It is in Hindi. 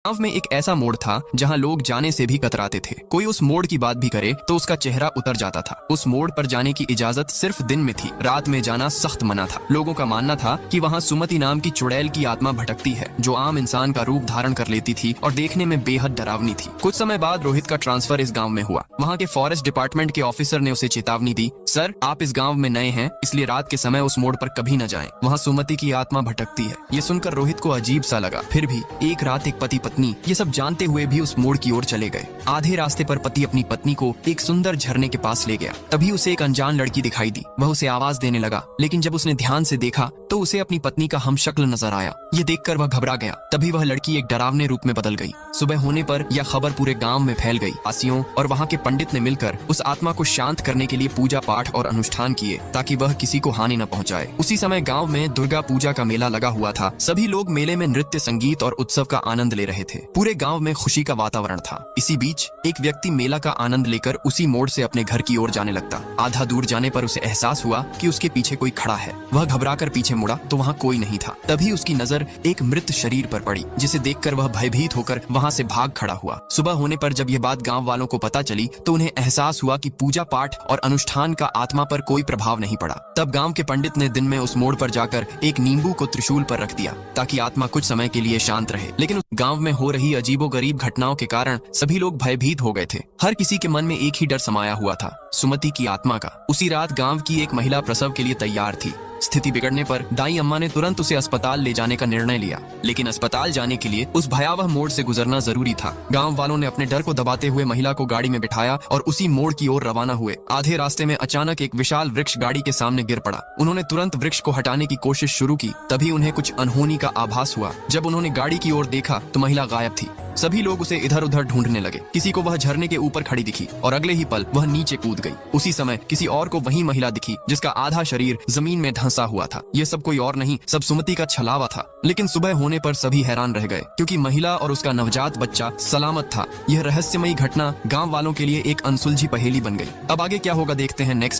गांव में एक ऐसा मोड़ था जहां लोग जाने से भी कतराते थे। कोई उस मोड़ की बात भी करे तो उसका चेहरा उतर जाता था। उस मोड़ पर जाने की इजाजत सिर्फ दिन में थी, रात में जाना सख्त मना था। लोगों का मानना था कि वहां सुमति नाम की चुड़ैल की आत्मा भटकती है, जो आम इंसान का रूप धारण कर लेती थी और देखने में बेहद डरावनी थी। कुछ समय बाद रोहित का ट्रांसफर इस गाँव में हुआ। वहाँ के फॉरेस्ट डिपार्टमेंट के ऑफिसर ने उसे चेतावनी दी, सर आप इस गाँव में नए हैं, इसलिए रात के समय उस मोड़ पर कभी न जाएं। वहाँ सुमति की आत्मा भटकती है। ये सुनकर रोहित को अजीब सा लगा। फिर भी एक रात एक पति पत्नी ये सब जानते हुए भी उस मोड़ की ओर चले गए। आधे रास्ते पर पति अपनी पत्नी को एक सुंदर झरने के पास ले गया। तभी उसे एक अनजान लड़की दिखाई दी। वह उसे आवाज देने लगा, लेकिन जब उसने ध्यान से देखा तो उसे अपनी पत्नी का हमशक्ल नजर आया। ये देखकर वह घबरा गया। तभी वह लड़की एक डरावने रूप में बदल गई। सुबह होने पर यह खबर पूरे गांव में फैल गई। वासियों और वहाँ के पंडित ने मिलकर उस आत्मा को शांत करने के लिए पूजा पाठ और अनुष्ठान किए, ताकि वह किसी को हानि न पहुँचाए। उसी समय गाँव में दुर्गा पूजा का मेला लगा हुआ था। सभी लोग मेले में नृत्य, संगीत और उत्सव का आनंद ले रहे थे। पूरे गांव में खुशी का वातावरण था। इसी बीच एक व्यक्ति मेला का आनंद लेकर उसी मोड़ से अपने घर की ओर जाने लगता। आधा दूर जाने पर उसे एहसास हुआ कि उसके पीछे कोई खड़ा है। वह घबराकर पीछे मुड़ा तो वहाँ कोई नहीं था। तभी उसकी नजर एक मृत शरीर पर पड़ी, जिसे देखकर वह भयभीत होकर वहाँ से भाग खड़ा हुआ। सुबह होने पर जब यह बात गाँव वालों को पता चली तो उन्हें एहसास हुआ कि पूजा पाठ और अनुष्ठान का आत्मा पर कोई प्रभाव नहीं पड़ा। तब गाँव के पंडित ने दिन में उस मोड़ पर जाकर एक नींबू को त्रिशूल पर रख दिया, ताकि आत्मा कुछ समय के लिए शांत रहे। लेकिन गांव में हो रही अजीबोगरीब घटनाओं के कारण सभी लोग भयभीत हो गए थे। हर किसी के मन में एक ही डर समाया हुआ था, सुमति की आत्मा का। उसी रात गांव की एक महिला प्रसव के लिए तैयार थी। स्थिति बिगड़ने पर दाई अम्मा ने तुरंत उसे अस्पताल ले जाने का निर्णय लिया। लेकिन अस्पताल जाने के लिए उस भयावह मोड़ से गुजरना जरूरी था। गांव वालों ने अपने डर को दबाते हुए महिला को गाड़ी में बिठाया और उसी मोड़ की ओर रवाना हुए। आधे रास्ते में अचानक एक विशाल वृक्ष गाड़ी के सामने गिर पड़ा। उन्होंने तुरंत वृक्ष को हटाने की कोशिश शुरू की। तभी उन्हें कुछ अनहोनी का आभास हुआ। जब उन्होंने गाड़ी की ओर देखा तो महिला गायब थी। सभी लोग उसे इधर उधर ढूंढने लगे। किसी को वह झरने के ऊपर खड़ी दिखी और अगले ही पल वह नीचे कूद गई। उसी समय किसी और को वही महिला दिखी, जिसका आधा शरीर जमीन में धंसा हुआ था। ये सब कोई और नहीं, सब सुमति का छलावा था। लेकिन सुबह होने पर सभी हैरान रह गए, क्योंकि महिला और उसका नवजात बच्चा सलामत था। यह रहस्यमयी घटना गांव वालों के लिए एक अनसुलझी पहेली बन गई। अब आगे क्या होगा देखते हैं नेक्स्ट